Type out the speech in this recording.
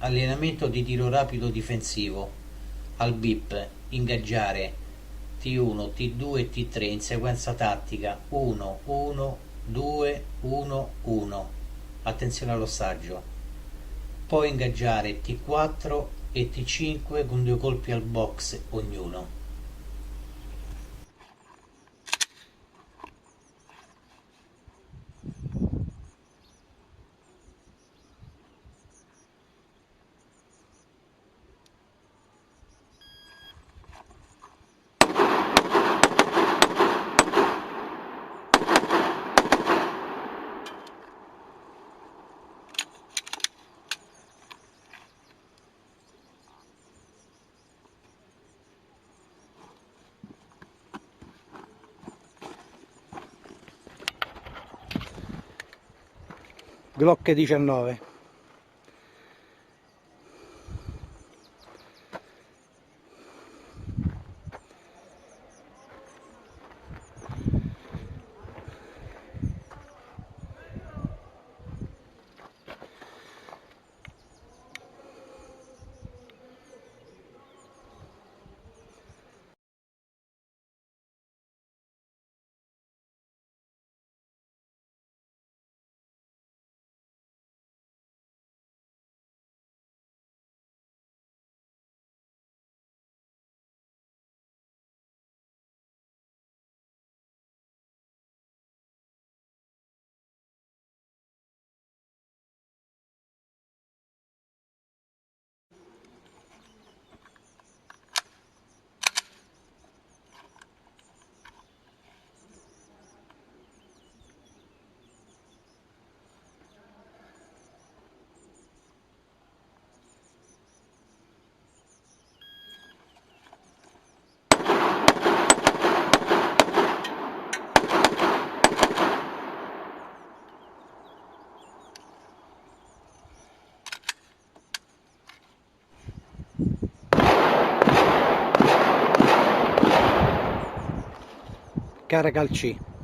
Allenamento di tiro rapido difensivo. Al BIP, ingaggiare T1, T2 e T3 in sequenza tattica 1, 1, 2, 1, 1. Attenzione allo saggio. Poi ingaggiare T4 e T5 con 2 colpi al box ognuno. Glock 19. Caracal C.